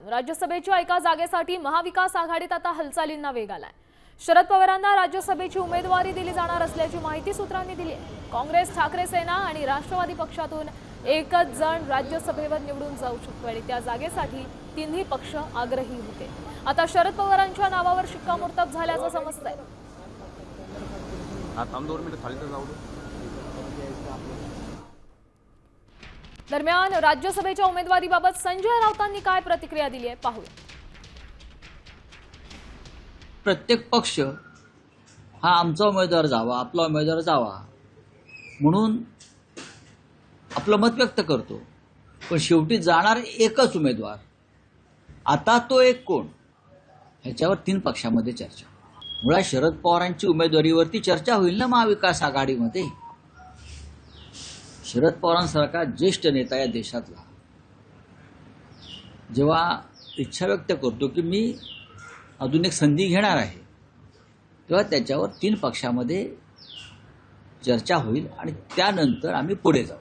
राज्यसभेच्या एका जागेसाठी महाविकास आघाडीत आता हालचालींना वेग आलाय। शरद पवारांना राज्यसभेची उमेदवारी दिली जाणार असल्याची माहिती सूत्रांनी दिली आहे। काँग्रेस, ठाकरे सेना आणि राष्ट्रवादी पक्षातून एकच जण राज्यसभेवर निवडून जाऊ शकतो आणि त्या जागेसाठी तिन्ही पक्ष आग्रही होते। आता शरद पवारांच्या नावावर शिक्कामोर्तब झाल्याचं समजतंय। दरम्यान राज्यसभेच्या उमेदवारीबाबत संजय राऊतांनी काय प्रतिक्रिया दिली आहे पाहूया। प्रत्येक पक्ष हा आमचा उमेदवार जावा, आपला उमेदवार जावा म्हणून आपलं मत व्यक्त करतो, पण शेवटी जाणार एकच उमेदवार। आता तो एक कोण, ह्याच्यावर तीन पक्षामध्ये चर्चा। मुळात शरद पवारांची उमेदवारीवरती चर्चा होईल ना महाविकास आघाडीमध्ये। शरद पवारांसारखा ज्येष्ठ नेता या देशातला जेव्हा इच्छा व्यक्त करतो की मी अजून एक संधी घेणार आहे, तेव्हा त्याच्यावर तीन पक्षामध्ये चर्चा होईल आणि त्यानंतर आम्ही पुढे जाऊ।